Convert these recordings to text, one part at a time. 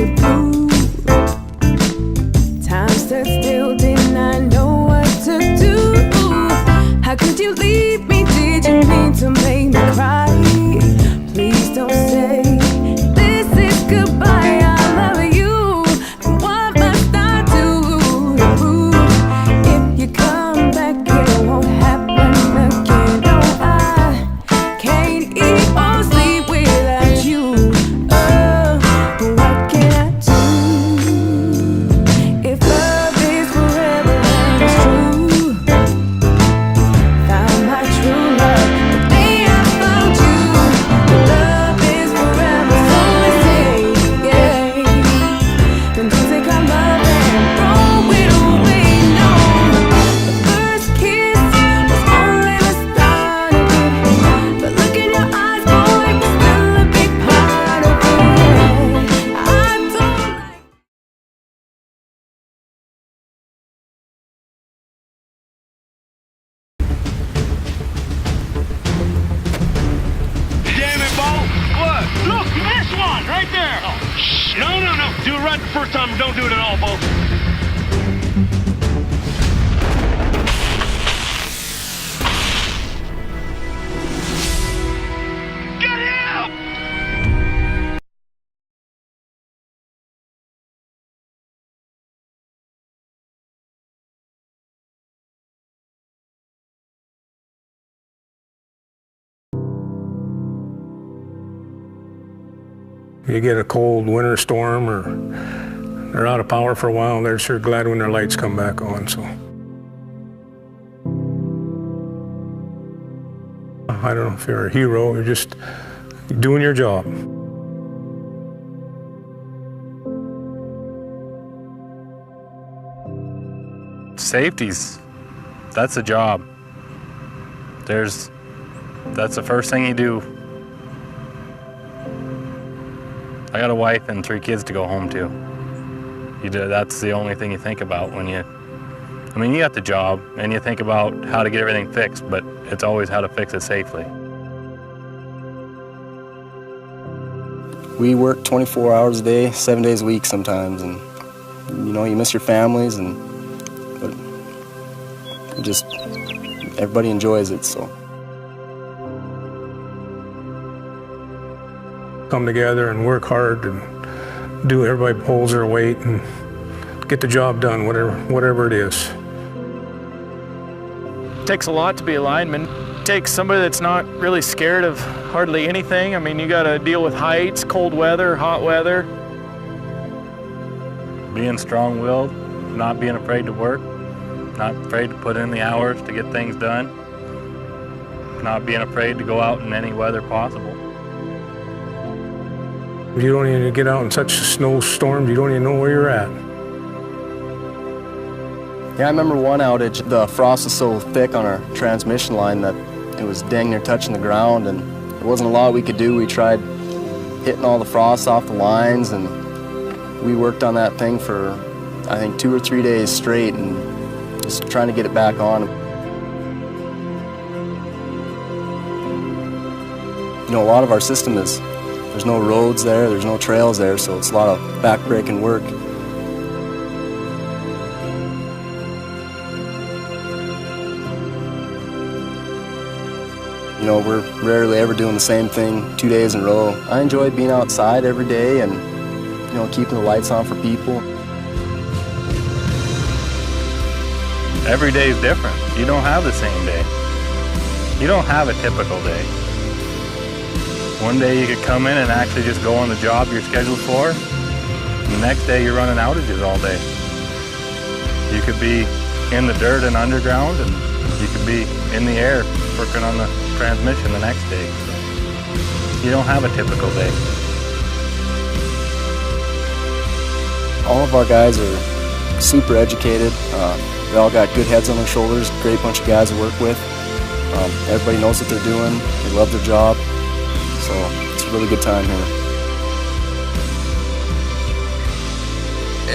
with blue. Time stood still, didn't I know what to do? How could you leave me? Did you mean to make me cry? Please don't say this is goodbye. I love you. What must I do to prove? If you come back, it won't happen again. No, I can't eat or sleep without you. Oh, what can I do? If love is forever and it's true, found my true love the day I found you. Love is forever, so they say, yeah. The music I love and throw it away. No, the first kiss was only the start of it. But look in your eyes, boy, we're still a big part of it. I don't like Damn it, Bo! What? Look, this one, right there! Oh, shit. No. Do it right the first time, don't do it at all, Bo. Get him! You get a cold winter storm or they're out of power for a while, they're sure glad when their lights come back on. So I don't know if you're a hero, you're just doing your job. That's a job. That's the first thing you do. I got a wife and 3 kids to go home to. That's the only thing you think about when you got the job and you think about how to get everything fixed, but it's always how to fix it safely. We work 24 hours a day, 7 days a week sometimes, and you miss your families, but everybody enjoys it, so. Come together and work hard and do, everybody pulls their weight and get the job done, whatever it is. It takes a lot to be a lineman. It takes somebody that's not really scared of hardly anything. I mean, you got to deal with heights, cold weather, hot weather. Being strong-willed, not being afraid to work, not afraid to put in the hours to get things done, not being afraid to go out in any weather possible. You don't even get out in such snowstorms, you don't even know where you're at. Yeah, I remember one outage, the frost was so thick on our transmission line that it was dang near touching the ground, and there wasn't a lot we could do. We tried hitting all the frost off the lines, and we worked on that thing for, I think, 2 or 3 days straight, and just trying to get it back on. A lot of our system there's no roads there, there's no trails there, so it's a lot of back-breaking work. We're rarely ever doing the same thing 2 days in a row. I enjoy being outside every day and, keeping the lights on for people. Every day is different. You don't have the same day. You don't have a typical day. One day you could come in and actually just go on the job you're scheduled for, and the next day you're running outages all day. You could be in the dirt and underground, and you could be in the air working on the transmission the next day. So you don't have a typical day. All of our guys are super educated. They all got good heads on their shoulders, great bunch of guys to work with. Everybody knows what they're doing, they love their job. So it's a really good time here.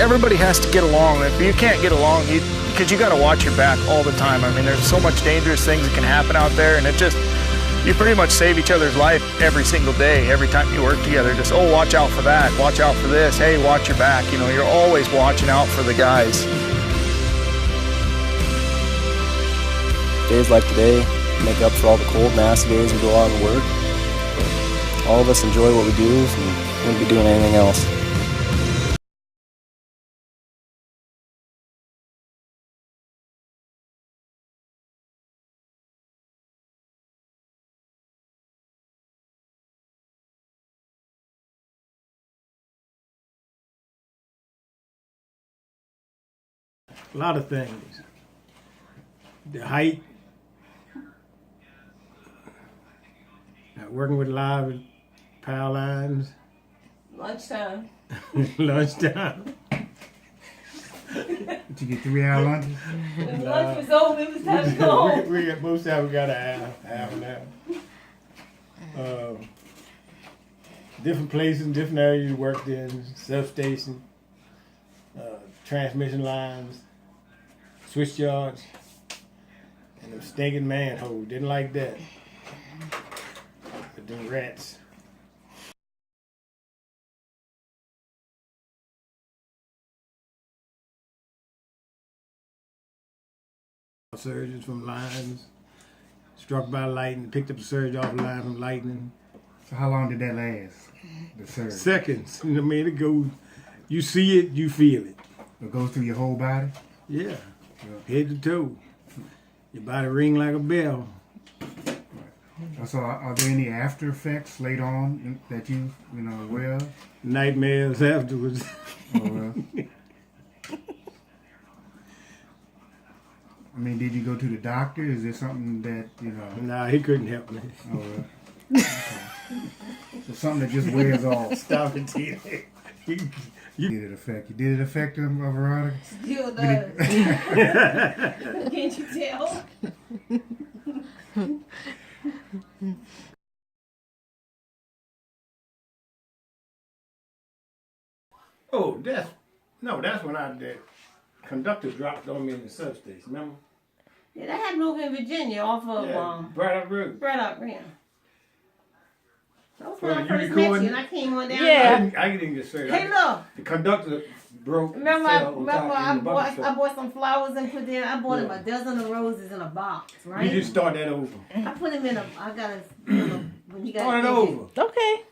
Everybody has to get along. If you can't get along, because you got to watch your back all the time. I mean, there's so much dangerous things that can happen out there, and you pretty much save each other's life every single day, every time you work together. Just, oh, watch out for that, watch out for this, hey, watch your back. You know, you're always watching out for the guys. Days like today make up for all the cold, nasty days we go out and work. All of us enjoy what we do and wouldn't be doing anything else. A lot of things. The height, working with live power lines, Lunchtime. lunchtime. Did you get 3-hour lunches? When lunch was over, it was time to go home. we got, most times we got a half an hour. Different places, different areas you worked in, substation, transmission lines, switch yards, and them stinking manholes. Didn't like that. But them rats. Surges from lines, struck by lightning, picked up the surge off the line from lightning. So how long did that last? The surge? Seconds. You know what I mean? It goes, you see it, you feel it. It goes through your whole body? Yeah. Head to toe. Your body ring like a bell. So are there any after effects later on that you know, aware of? Nightmares afterwards. Oh, well. I mean, did you go to the doctor? Is there something that, you know? Nah, he couldn't help me. Oh, well. Okay. So something that just wears off. Stop it, Tina. Did it affect you? Did it affect Veronica? Still does. Can't you tell? Oh, that's when the conductor dropped on me in the substation, remember? Yeah, that happened over in Virginia off of Braddock Road. Braddock, yeah. That was when Well, I you first met you recording? and I came on down. Yeah. I didn't get straight. Hey, look. The conductor broke. Remember, fell on top I in the bucket truck. bought some flowers and put them. I bought him a dozen of roses in a box, right? You just start that over. I put him in a. I got a. When you got Start it over. Okay.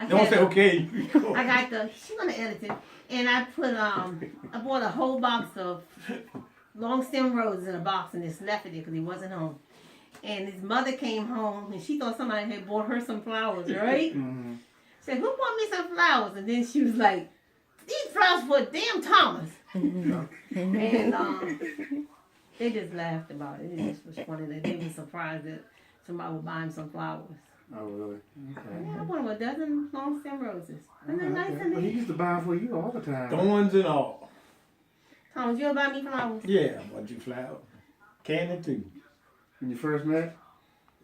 Don't say okay. I got the. She's gonna edit it, and I put I bought a whole box of long stem roses in a box and just left it there because he wasn't home. And his mother came home and she thought somebody had bought her some flowers, right? Mm-hmm. Said, who bought me some flowers? And then she was like, these flowers for damn Thomas. And they just laughed about it. It just was funny that they were surprised that somebody would buy him some flowers. Oh, really? Okay. Yeah, I bought him a dozen long stem roses. Isn't that nice of Well, he me? used to buy them for you all the time. Thorns and all. Thomas, you ever buy me flowers? Yeah, I bought you flowers. Candy too. When you first met?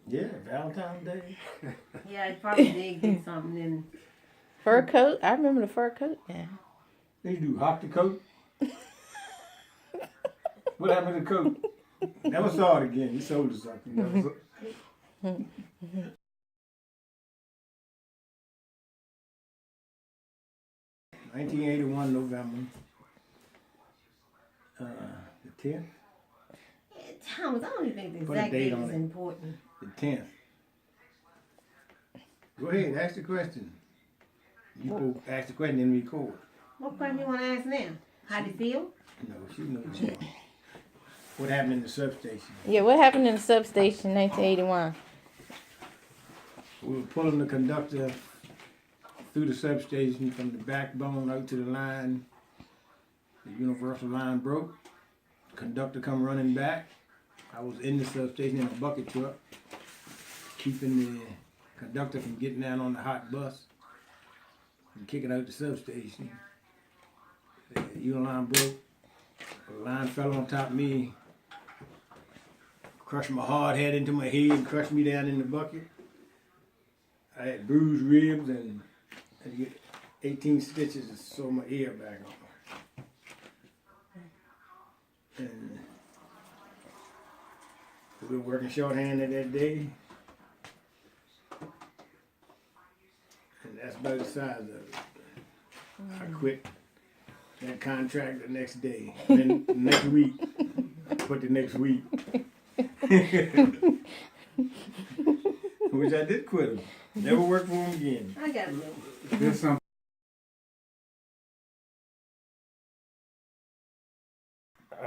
Yeah, Valentine's Day. Yeah, I probably did get something in. Fur coat. I remember the fur coat. Yeah. They do hop the coat. What happened to the coat? Never saw it again. He sold us something. Never saw- 1981 November. The 10th? Thomas, I don't even think the Put a exact date date on is it. important. The 10th. Go ahead, ask the question. You go ask the question and record. What question you want to ask now? How do you feel? No, she knows what she wants. What happened in the substation? Yeah, what happened in the substation in 1981? We were pulling the conductor through the substation from the backbone out to the line. The universal line broke. The conductor come running back. I was in the substation in a bucket truck, keeping the conductor from getting down on the hot bus and kicking out the substation. The uniline broke. The line fell on top of me, crushed my hard head into my head and crushed me down in the bucket. I had bruised ribs and had to get 18 stitches to sew my ear back on. And we were working shorthanded that day. about the size of it. I quit that contract the next day. Then the next week. Quit the next week. Which I did quit him. Never worked for him again. I got it. There's some.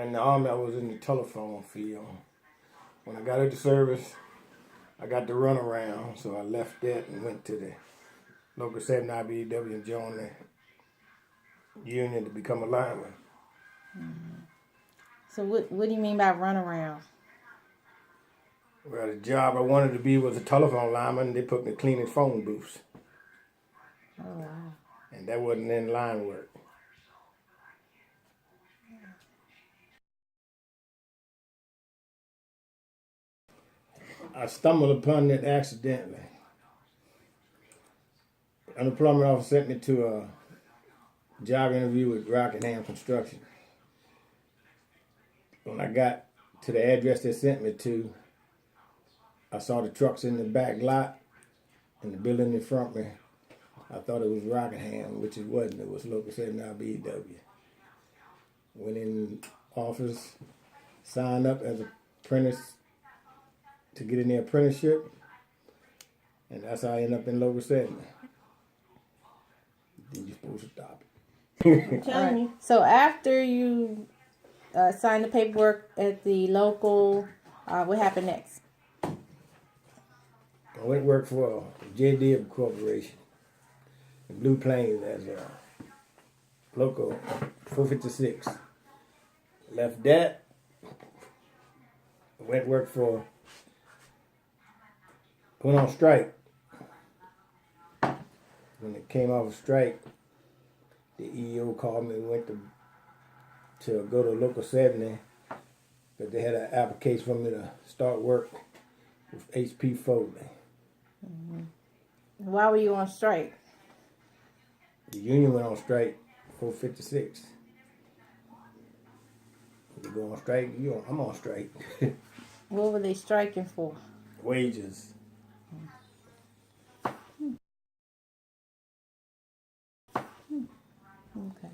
In the Army, I was in the telephone field. When I got into service, I got to run around, so I left that and went to the local 7 IBEW and joined the union to become a lineman. So what do you mean by run around? Well, the job I wanted to be was a telephone lineman. They put me cleaning phone booths. Oh, wow. And that wasn't in line work. I stumbled upon it accidentally. Unemployment office sent me to a job interview with Rockingham Construction. When I got to the address they sent me to, I saw the trucks in the back lot and the building in front of me. I thought it was Rockingham, which it wasn't. It was local 7 IBEW. Went in office, signed up as an apprentice to get in the apprenticeship, and that's how I ended up in local 7. Then you're supposed to stop it. I'm telling you. So after you signed the paperwork at the local, what happened next? I went to work for JD Corporation in Blue Plains as a local 456. Left that, went to work for, went on strike. When it came off of strike, the EEO called me and went to go to local 70, but they had an application for me to start work with HP Folding. Why were you on strike? The union went on strike 456. You go on strike, I'm on strike. What were they striking for? Wages. Okay.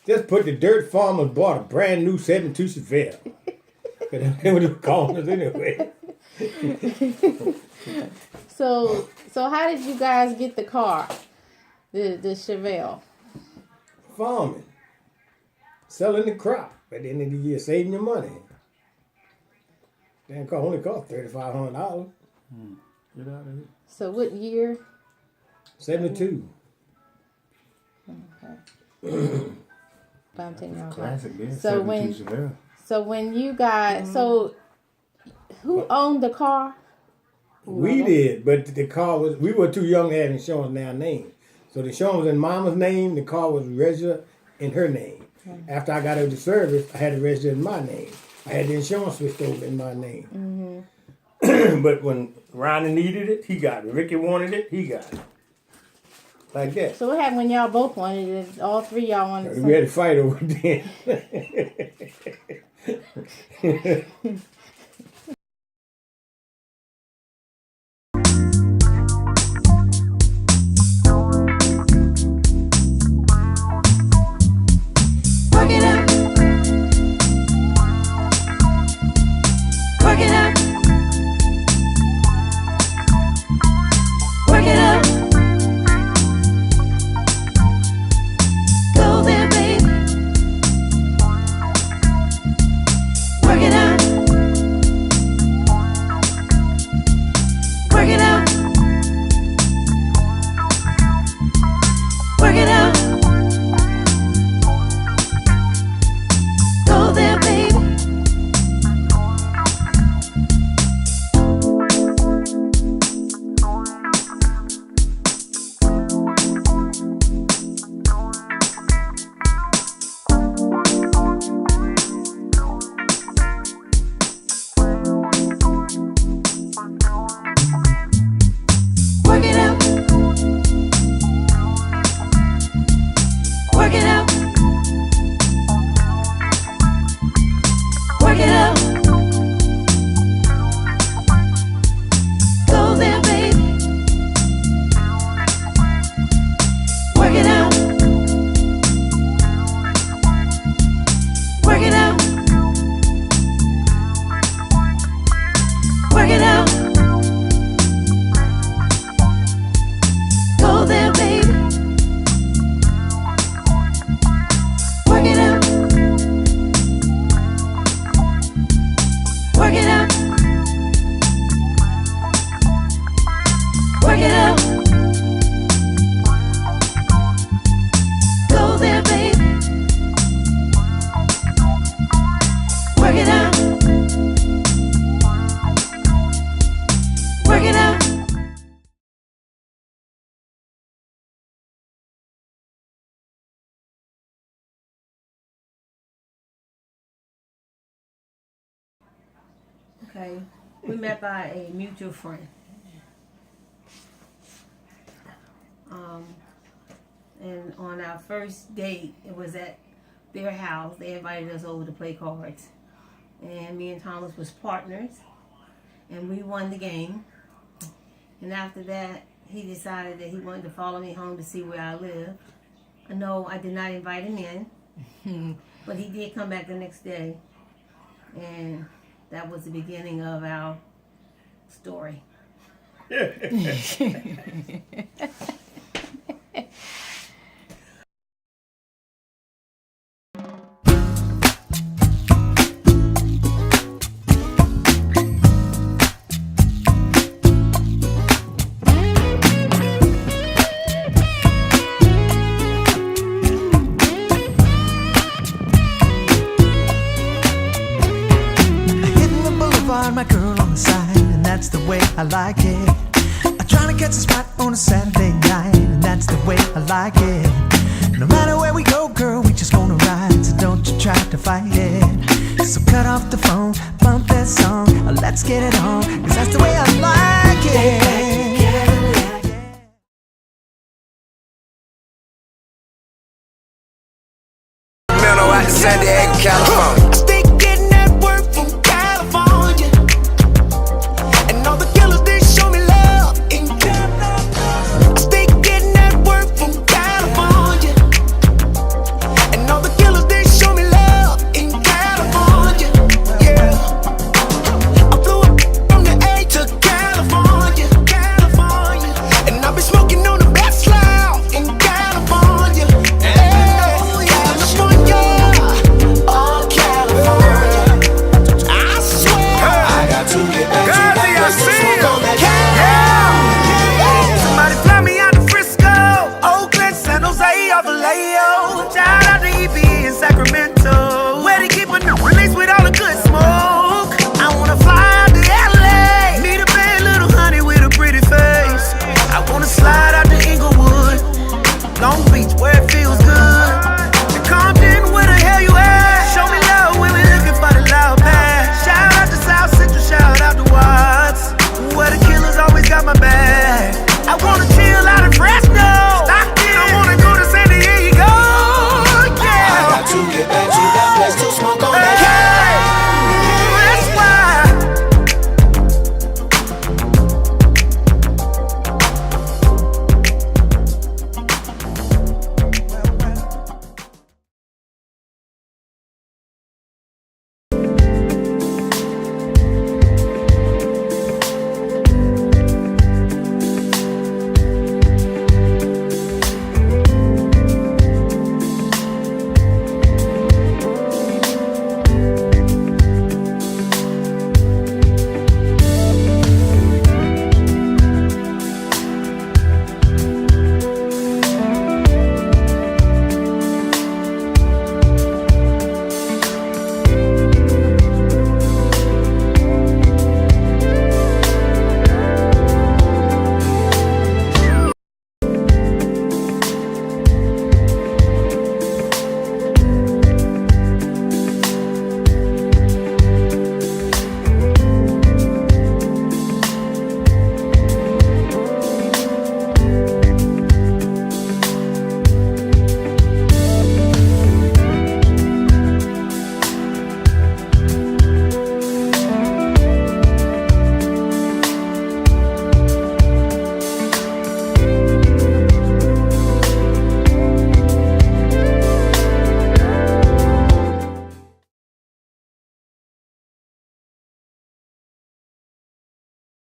Just put the dirt farmers bought a brand new 72 Chevelle. That's what they were calling us anyway. So how did you guys get the car, the Chevelle? Farming. Selling the crop at the end of the year, saving your money. That car only cost $3,500. Get out of here. So what year? 72. Okay. Classic, yeah. So when you guys, so who owned the car? We did, but the car was, we were too young to have insurance in our name. So the insurance was in Mama's name, the car was registered in her name. After I got out of the service, I had to register in my name. I had the insurance switched over in my name. But when Ronnie needed it, he got it. Ricky wanted it, he got it. Like that. So what happened when y'all both wanted it? All three y'all wanted it? We had to fight over it then. Work it out. Okay. We met by a mutual friend. And on our first date, it was at their house. They invited us over to play cards. And me and Thomas was partners. And we won the game. And after that, he decided that he wanted to follow me home to see where I lived. No, I did not invite him in. But he did come back the next day. And that was the beginning of our story. My girl on the side, and that's the way I like it. I'm trying to catch a spot on a Saturday night, and that's the way I like it. No matter where we go, girl, we just wanna ride, so don't you try to fight it. So cut off the phone, bump that song, let's get it on, cause that's the way I like it. San Diego, California.